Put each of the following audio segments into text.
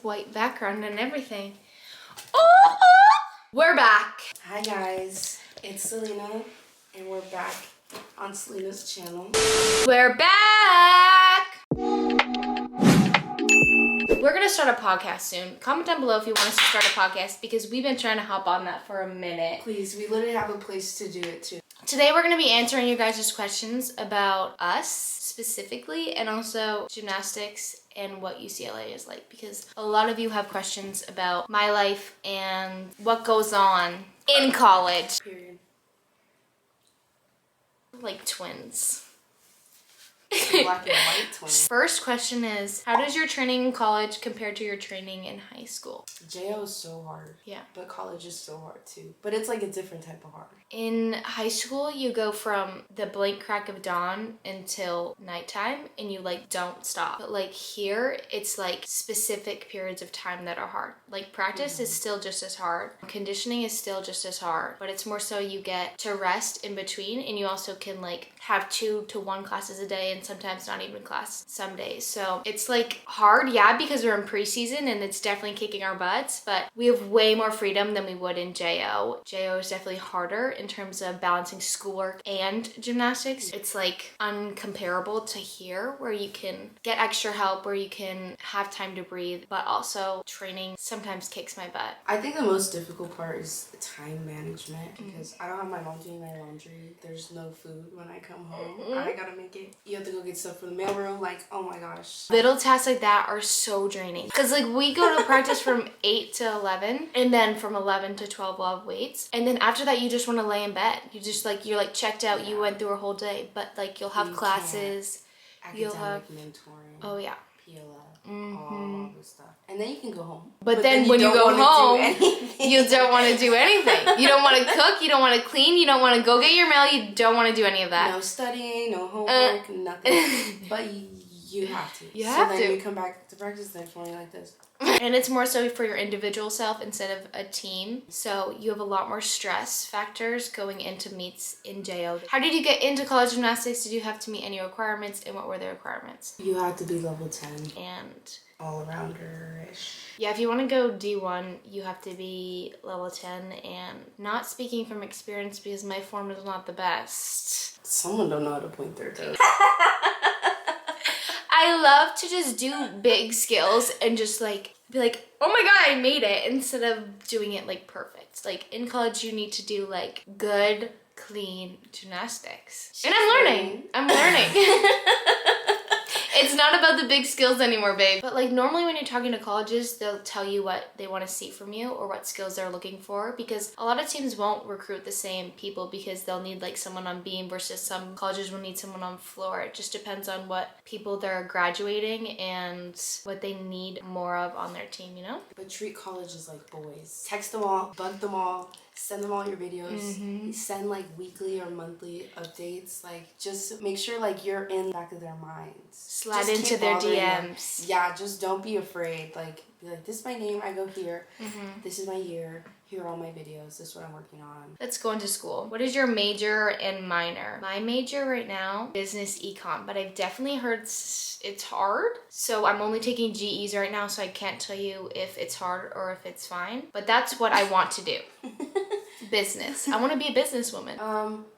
White background and everything. Oh! We're back. Hi guys, it's Selena and we're back on Selena's channel. We're back. We're gonna start a podcast soon. Comment down below if you want us to start a podcast because we've been trying to hop on that for a minute. Please, we literally have a place to do it too. Today we're gonna be answering you guys' questions about us specifically and also gymnastics and what UCLA is like, because a lot of you have questions about my life and what goes on in college. Period. Like twins. Black and white twins. First question is, how does your training in college compare to your training in high school? JO is so hard. Yeah. But college is so hard too. But it's like a different type of hard. In high school, you go from the blank crack of dawn until nighttime and you like don't stop. But like here, it's like specific periods of time that are hard. Like practice is still just as hard. Conditioning is still just as hard. But it's more so you get to rest in between, and you also can like have 2 to 1 classes a day and sometimes not even class some days. So it's like hard, yeah, because we're in preseason and it's definitely kicking our butts, but we have way more freedom than we would in JO. JO is definitely harder in terms of balancing schoolwork and gymnastics. It's like uncomparable to here, where you can get extra help, where you can have time to breathe, but also training sometimes kicks my butt. I think the most difficult part is time management, because I don't have my mom doing my laundry. There's no food when I come home. I gotta make it. You have to go get stuff from the mailroom. Like, oh my gosh. Little tasks like that are so draining. Because like we go to practice from 8 to 11, and then from 11 to 12 we'll have weights. And then after that you just want to lay in bed. You just like, you're like checked out, you went through a whole day. But like you'll have classes. You'll have mentoring. Oh yeah. All this stuff. And then you can go home. But then when you go home, you don't want to do anything. You don't want to cook, you don't want to clean, you don't want to go get your mail, you don't want to do any of that. No studying, no homework, nothing. But you have to. So then you come back to practice the next morning like this. And it's more so for your individual self instead of a team. So you have a lot more stress factors going into meets in JO. How did you get into college gymnastics? Did you have to meet any requirements, and what were the requirements? You have to be level 10. And all-arounder-ish. Yeah, if you want to go D1, you have to be level 10, and not speaking from experience because my form is not the best. Someone don't know how to point their toes. I love to just do big skills and just like be like, oh my god, I made it, instead of doing it like perfect. Like in college, you need to do like good, clean gymnastics. And I'm learning. It's not about the big skills anymore, babe. But like normally when you're talking to colleges, they'll tell you what they want to see from you or what skills they're looking for, because a lot of teams won't recruit the same people because they'll need like someone on beam versus some colleges will need someone on floor. It just depends on what people they're graduating and what they need more of on their team, you know? But treat colleges like boys. Text them all, bug them all. Send them all your videos. Send like weekly or monthly updates. Like just make sure like you're in the back of their minds. Slide just into their DMs. Them. Yeah, just don't be afraid. Like be like, this is my name, I go here. This is my year. Here are all my videos. This is what I'm working on. Let's go into school. What is your major and minor? My major right now, business econ, but I've definitely heard it's hard. So I'm only taking GEs right now, so I can't tell you if it's hard or if it's fine. But that's what I want to do. Business. I want to be a businesswoman.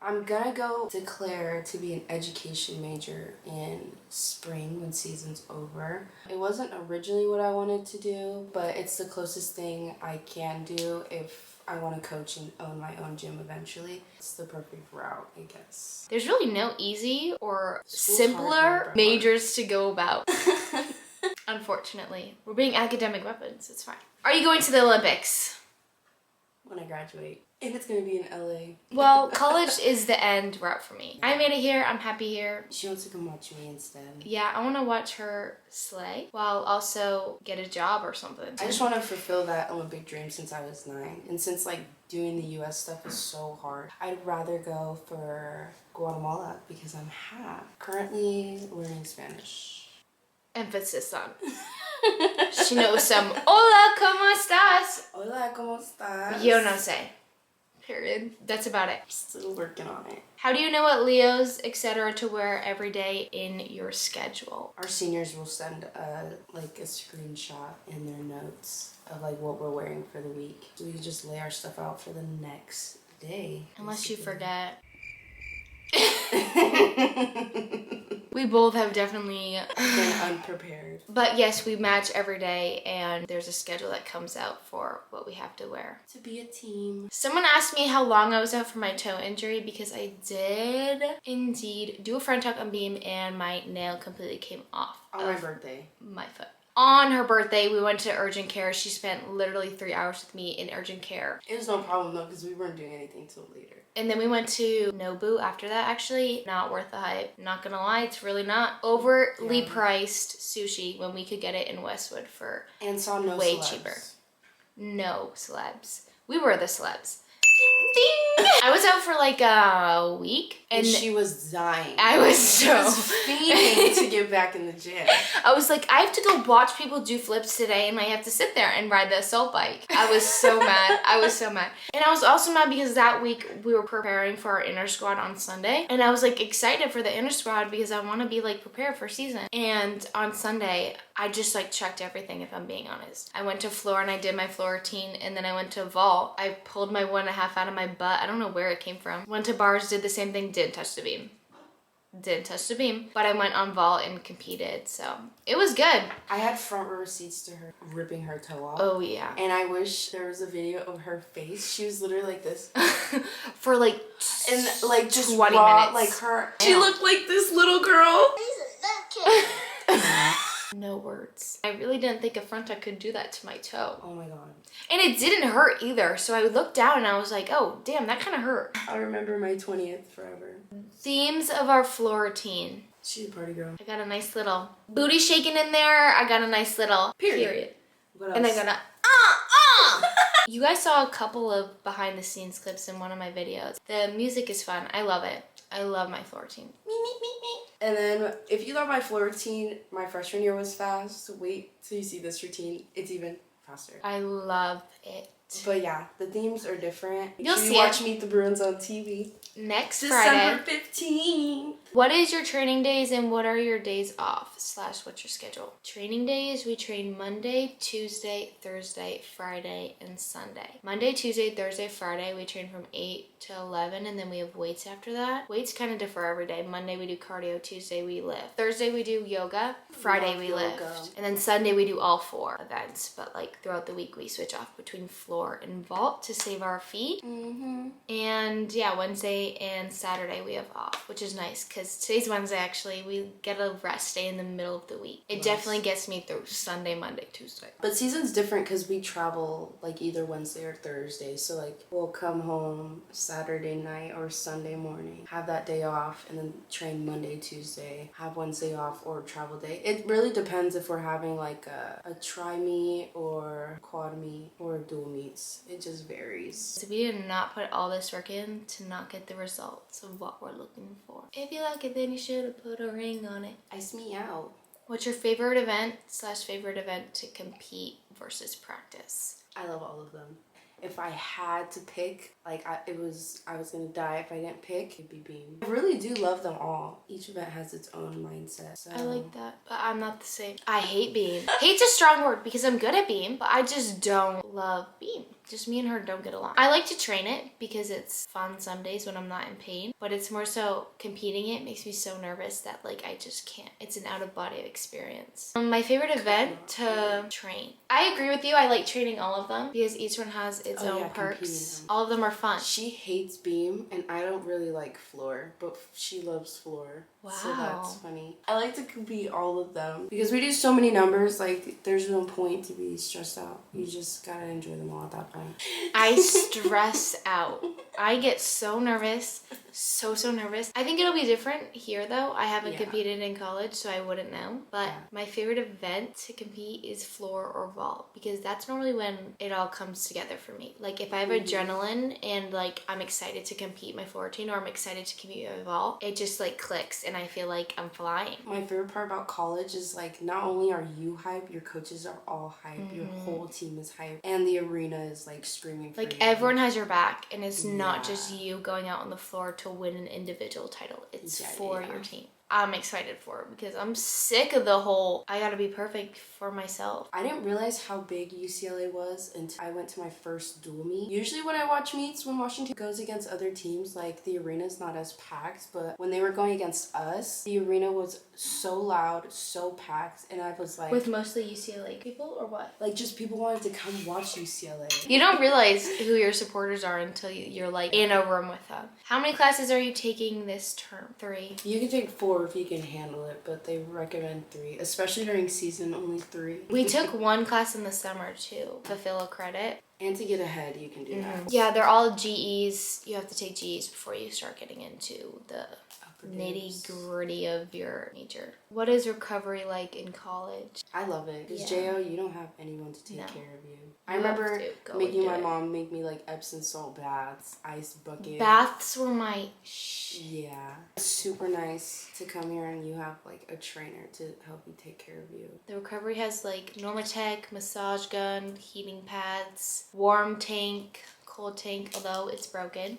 I'm gonna go declare to be an education major in spring when season's over. It wasn't originally what I wanted to do, but it's the closest thing I can do if I want to coach and own my own gym eventually. It's the perfect route, I guess. There's really no easy or simpler majors to go about. Unfortunately. We're being academic weapons. It's fine. Are you going to the Olympics? When I graduate. And it's gonna be in LA. Well, college is the end route for me. I made it here. I'm happy here. She wants to come watch me instead. Yeah, I want to watch her slay while also get a job or something. I just want to fulfill that Olympic dream since I was 9. And since like doing the US stuff is so hard, I'd rather go for Guatemala because I'm half. Currently learning Spanish. Emphasis on. She knows some. Hola, ¿cómo estás? Hola, ¿cómo estás? Yo no sé. Period. That's about it. Still working on it. How do you know what Leos, etc. to wear every day in your schedule? Our seniors will send like a screenshot in their notes of like what we're wearing for the week. So we just lay our stuff out for the next day. Unless you forget. We both have definitely been unprepared. But yes, we match every day and there's a schedule that comes out for what we have to wear. To be a team. Someone asked me how long I was out for my toe injury because I did indeed do a front tuck on beam and my nail completely came off. On my birthday. My foot. On her birthday, we went to urgent care. She spent literally 3 hours with me in urgent care. It was no problem though because we weren't doing anything till later. And then we went to Nobu after that. Actually, not worth the hype. Not gonna lie, it's really not. Overly priced sushi when we could get it in Westwood for and saw no way celebs. cheaper. No celebs. We were the celebs. Ding, ding. I was out for like a week. And she was dying. I was so fiending to get back in the gym. I was like, I have to go watch people do flips today and I have to sit there and ride the assault bike. I was so mad. I was so mad. And I was also mad because that week we were preparing for our inner squad on Sunday. And I was like excited for the inner squad because I want to be like prepared for season. And on Sunday, I just like checked everything if I'm being honest. I went to floor and I did my floor routine and then I went to vault. I pulled my 1.5 out of my butt. I don't know where it came from. Went to bars, did the same thing, didn't touch the beam. Didn't touch the beam, but I went on vault and competed, so it was good. I had front row seats to her ripping her toe off. Oh yeah. And I wish there was a video of her face. She was literally like this. For like and like just 20 raw, minutes. like her. She looked like this little girl. No words. I really didn't think a front tuck could do that to my toe. Oh my god. And it didn't hurt either. So I looked down and I was like, oh, damn, that kind of hurt. I'll remember my 20th forever. Themes of our floor routine. She's a party girl. I got a nice little booty shaking in there. I got a nice little period. What else? And I got a You guys saw a couple of behind the scenes clips in one of my videos. The music is fun. I love it. I love my floor routine. And then if you thought my floor routine my freshman year was fast, wait till you see this routine. It's even faster. I love it. But yeah, the themes are different. You'll see watch it. Meet the Bruins on TV. Next Friday. December 15th. What is your training days and what are your days off / what's your schedule? Training days, we train Monday, Tuesday, Thursday, Friday, and Sunday. Monday, Tuesday, Thursday, Friday, we train from 8 to 11 and then we have weights after that. Weights kind of differ every day. Monday we do cardio, Tuesday we lift. Thursday we do yoga, Friday we lift. And then Sunday we do all 4 events. But like throughout the week we switch off between floor and vault to save our feet. And yeah, Wednesday and Saturday we have off, which is nice because today's Wednesday actually. We get a rest day in the middle of the week. It definitely gets me through Sunday, Monday, Tuesday. But season's different because we travel like either Wednesday or Thursday. So like we'll come home Saturday night or Sunday morning, have that day off, and then train Monday, Tuesday, have Wednesday off or travel day. It really depends if we're having like a tri meet or quad meet or dual meets. It just varies. So we did not put all this work in to not get the results of what we're looking for. If you like it, then you should have put a ring on it. Ice me out. What's your favorite event / favorite event to compete versus practice? I love all of them. If I had to pick, like I was gonna die if I didn't pick, it'd be beam. I really do love them all. Each event has its own mindset. So. I like that, but I'm not the same. I hate beam. Hate's a strong word because I'm good at beam, but I just don't love beam. Just me and her don't get along. I like to train it because it's fun some days when I'm not in pain, but it's more so competing it makes me so nervous that like I just can't. It's an out of body experience. My favorite event to train. I agree with you. I like training all of them because each one has its own perks. All of them are fun. She hates beam and I don't really like floor, but she loves floor. Wow. So that's funny. I like to compete all of them because we do so many numbers, like there's no point to be stressed out. You just gotta enjoy them all at that point. I stress out. I get so nervous so nervous. I think it'll be different here though. I haven't Yeah. competed in college, so I wouldn't know. But Yeah. my favorite event to compete is floor or vault, because that's normally when it all comes together for me. Like if I have adrenaline and like I'm excited to compete my floor routine, or I'm excited to compete my vault, it just like clicks and I feel like I'm flying. My favorite part about college is like not only are you hype, your coaches are all hype, your whole team is hype, and the arena is like screaming for Like you. everyone has your back, and it's not Yeah. just you going out on the floor to win an individual title. It's Yeah, for yeah. your team. I'm excited for it because I'm sick of the whole I gotta be perfect for myself. I didn't realize how big UCLA was until I went to my first dual meet. Usually when I watch meets, when Washington goes against other teams, like the arena's not as packed, but when they were going against us, the arena was so loud, so packed, and I was like... With mostly UCLA people or what? Like just people wanted to come watch UCLA. You don't realize who your supporters are until you're like in a room with them. How many classes are you taking this term? 3? You can take 4 if you can handle it, but they recommend 3, especially during season, only 3. We took 1 class in the summer to fulfill a credit. And to get ahead, you can do that. Yeah, they're all GEs. You have to take GEs before you start getting into the nitty gritty of your major. What is recovery like in college? I love it. Because Yeah. JO, you don't have anyone to take No. care of you. I You have remember to go and making do my it. mom make me like Epsom salt baths, ice bucket. Baths were my Yeah. It's super nice to come here and you have like a trainer to help you take care of you. The recovery has like Normatec, massage gun, heating pads, warm tank, cold tank, although it's broken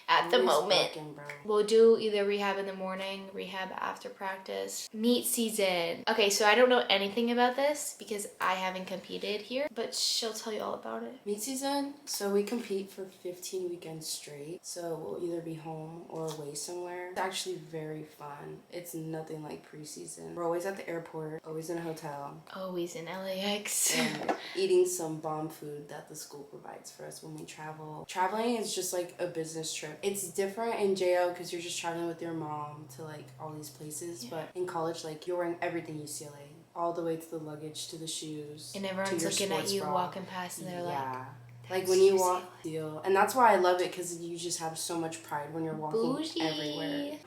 at the It's moment. broken, bro. We'll do either rehab in the morning, rehab after practice. Meet season. Okay, so I don't know anything about this because I haven't competed here, but she'll tell you all about it. Meet season, so we compete for 15 weekends straight. So we'll either be home or away somewhere. It's actually very fun. It's nothing like preseason. We're always at the airport, always in a hotel, Always in LAX. and eating some bomb food that the school provides for us when we travel. Traveling is just like a business trip. It's different in JO because you're just traveling with your mom to like all these places, but in college, like you're wearing everything UCLA. All the way to the luggage, to the shoes, And to everyone's your looking at sports you bra. walking past and they're Yeah. like, Like when you UCLA. walk, deal. And that's why I love it because you just have so much pride when you're walking bougie. everywhere.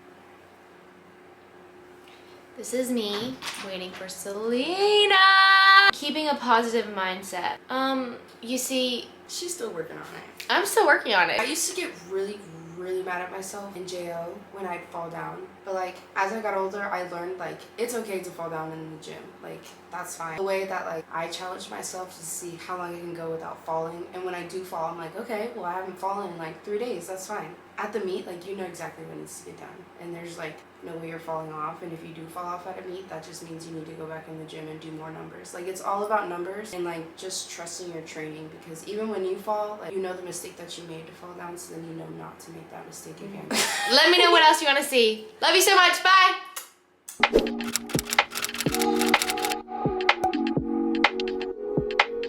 This is me waiting for Selena. Keeping a positive mindset. You see, She's still working on it. I'm still working on it. I used to get really mad at myself in JO when I'd fall down. But like as I got older, I learned like it's okay to fall down in the gym. Like that's fine. The way that like I challenge myself to see how long I can go without falling. And when I do fall, I'm like, okay, well I haven't fallen in like 3 days. That's fine. At the meet, like you know exactly what needs to get done. And there's like no way you're falling off. And if you do fall off at a meet, that just means you need to go back in the gym and do more numbers. Like it's all about numbers and like just trusting your training, because even when you fall, like you know the mistake that you made to fall down, so then you know not to make that mistake again. Let me know what else you want to see. Love you so much. Bye.